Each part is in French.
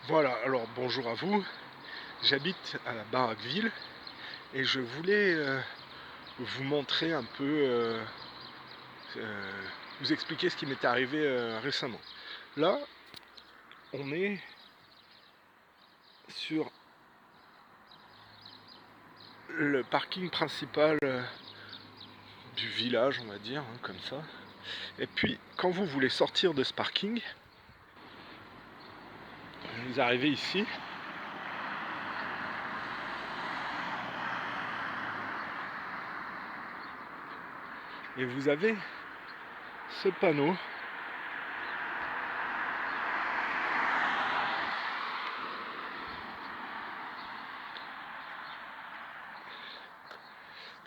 Voilà, alors bonjour à vous. J'habite à la Baraqueville et je voulais vous montrer un peu, euh, vous expliquer ce qui m'est arrivé récemment. Là, on est sur le parking principal du village, on va dire, hein, comme ça. Et puis, quand vous voulez sortir de ce parking, vous arrivez ici. Et vous avez ce panneau.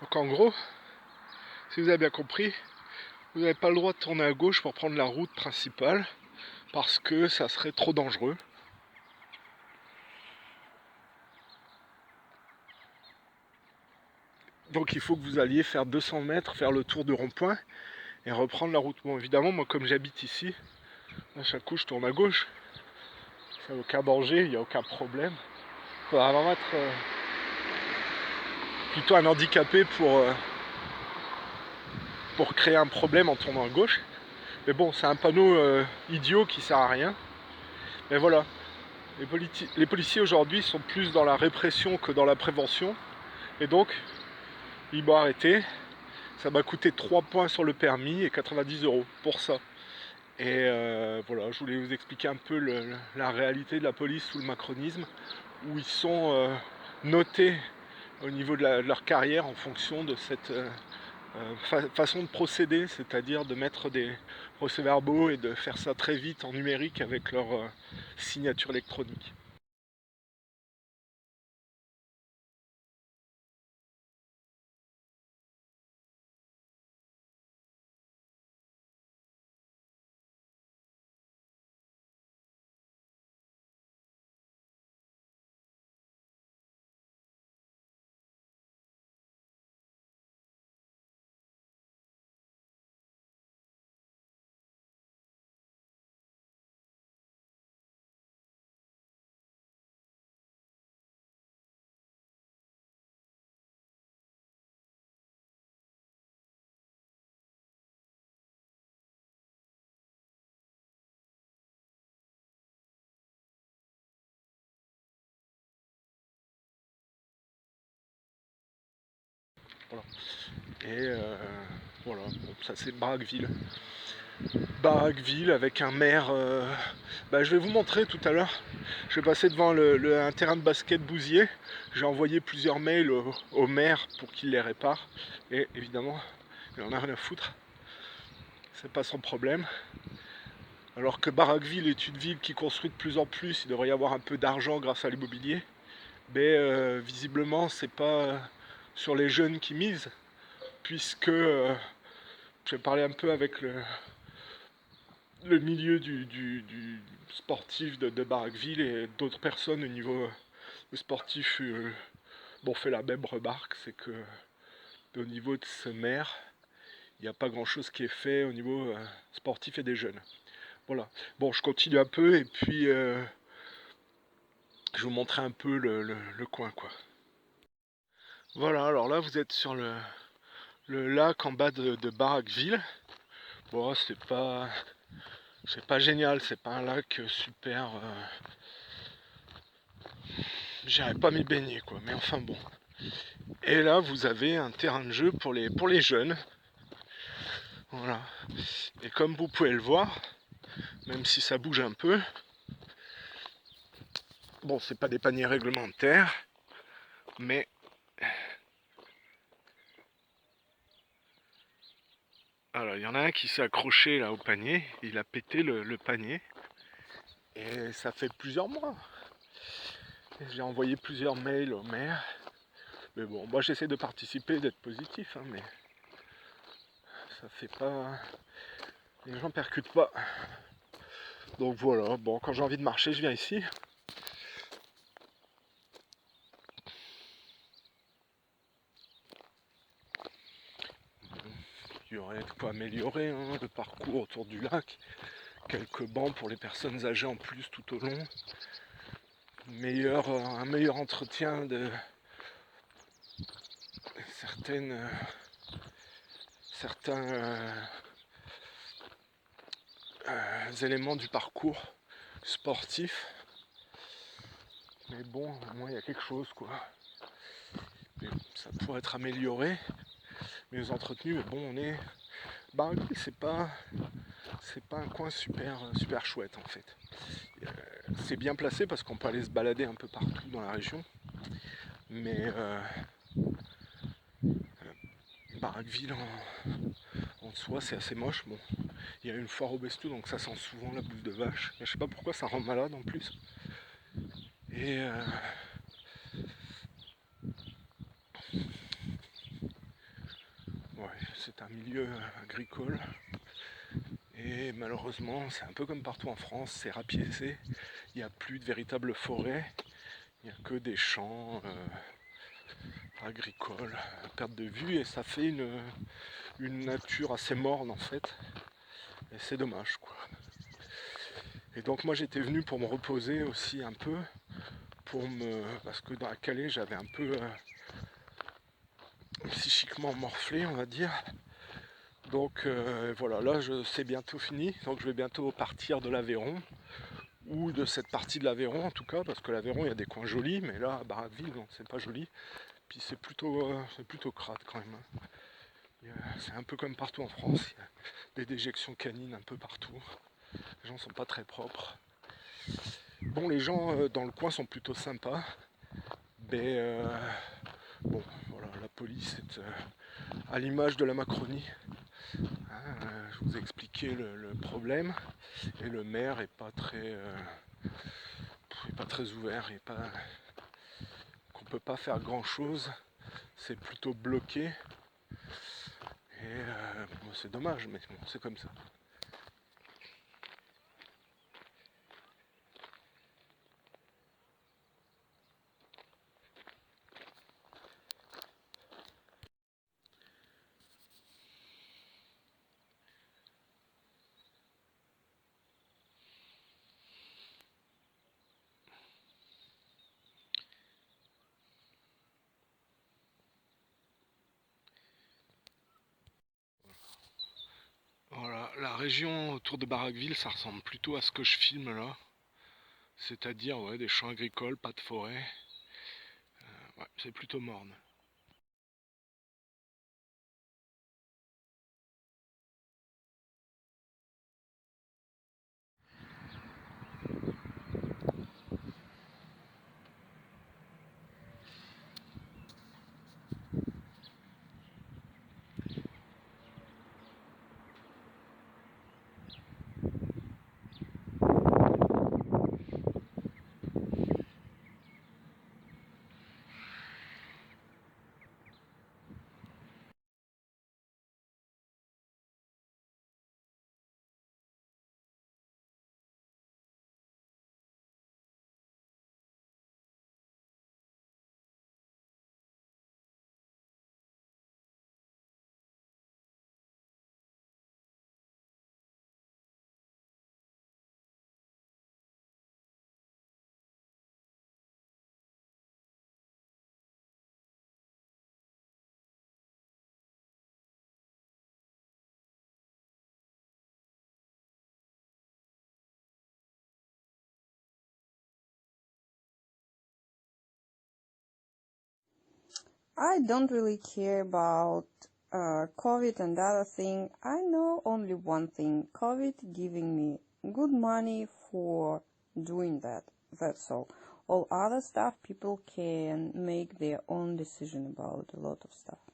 Donc en gros, si vous avez bien compris, vous n'avez pas le droit de tourner à gauche pour prendre la route principale parce que ça serait trop dangereux. Donc il faut que vous alliez faire 200 mètres, faire le tour du rond-point et reprendre la route. Bon, évidemment, moi comme j'habite ici, à chaque coup je tourne à gauche. Il n'y a aucun danger, il n'y a aucun problème. Il faudra vraiment être plutôt un handicapé pour créer un problème en tournant à gauche. Mais bon, c'est un panneau idiot qui sert à rien. Mais voilà, les policiers aujourd'hui sont plus dans la répression que dans la prévention. Et donc, ils m'ont arrêté. Ça m'a coûté 3 points sur le permis et 90 € pour ça. Et voilà, je voulais vous expliquer un peu la réalité de la police sous le macronisme, où ils sont notés au niveau de leur carrière en fonction de cette façon de procéder, c'est-à-dire de mettre des procès-verbaux et de faire ça très vite en numérique avec leur signature électronique. Voilà. Et voilà, bon, ça c'est Baraqueville. Baraqueville avec un maire. Je vais vous montrer tout à l'heure. Je vais passer devant un terrain de basket Bousier. J'ai envoyé plusieurs mails au maire pour qu'il les répare. Et évidemment, il en a rien à foutre. C'est pas son problème. Alors que Baraqueville est une ville qui construit de plus en plus, il devrait y avoir un peu d'argent grâce à l'immobilier. Mais visiblement, c'est pas sur les jeunes qui misent, puisque j'ai parlé un peu avec le milieu du sportif de Baraqueville et d'autres personnes au niveau sportif fait la même remarque, c'est que au niveau de ce maire, il n'y a pas grand chose qui est fait au niveau sportif et des jeunes. Voilà. Bon, je continue un peu et puis je vous montrer un peu le coin, quoi. Voilà, alors là vous êtes sur le lac en bas de Baraqueville. Bon, c'est pas génial, c'est pas un lac super. J'irais pas m'y baigner, quoi. Mais enfin bon. Et là, vous avez un terrain de jeu pour les jeunes. Voilà. Et comme vous pouvez le voir, même si ça bouge un peu, bon, c'est pas des paniers réglementaires, mais alors il y en a un qui s'est accroché là au panier, il a pété le panier, et ça fait plusieurs mois. J'ai envoyé plusieurs mails au maire, mais bon, moi j'essaie de participer, d'être positif, hein, mais ça fait pas. Les gens percutent pas. Donc voilà, bon, quand j'ai envie de marcher, je viens ici. Il y aurait de quoi améliorer hein, le parcours autour du lac. Quelques bancs pour les personnes âgées en plus tout au long. un meilleur entretien de certains éléments du parcours sportif. Mais bon, au moins il y a quelque chose quoi. Mais ça pourrait être amélioré, mieux entretenu, mais bon on est. Barraqueville c'est pas un coin super chouette en fait. C'est bien placé parce qu'on peut aller se balader un peu partout dans la région. Mais Barraqueville en soi c'est assez moche. Bon, il y a une foire aux bestiaux donc ça sent souvent la bouse de vache. Je sais pas pourquoi ça rend malade en plus. Et ouais, c'est un milieu agricole. Et malheureusement, c'est un peu comme partout en France, c'est rapiécé. Il n'y a plus de véritable forêt. Il n'y a que des champs agricoles à perte de vue. Et ça fait une nature assez morne en fait. Et c'est dommage quoi. Et donc moi j'étais venu pour me reposer aussi un peu. Parce que dans la Calais j'avais un peu psychiquement morflé on va dire. Donc voilà, là c'est bientôt fini, donc je vais bientôt partir de l'Aveyron, ou de cette partie de l'Aveyron en tout cas, parce que l'Aveyron il y a des coins jolis, mais là à Barraqueville non, c'est pas joli, puis c'est plutôt crade quand même. C'est un peu comme partout en France, il y a des déjections canines un peu partout, les gens sont pas très propres. Bon, les gens dans le coin sont plutôt sympas, mais bon voilà, la police est à l'image de la Macronie. Je vous ai expliqué le problème et le maire est pas très ouvert, qu'on peut pas faire grand chose, c'est plutôt bloqué et bon, c'est dommage mais bon, c'est comme ça. Voilà, la région autour de Barraqueville, ça ressemble plutôt à ce que je filme là. C'est-à-dire ouais, des champs agricoles, pas de forêt. Ouais, c'est plutôt morne. I don't really care about COVID and other thing. I know only one thing. COVID giving me good money for doing that. That's all. All other stuff, people can make their own decision about a lot of stuff.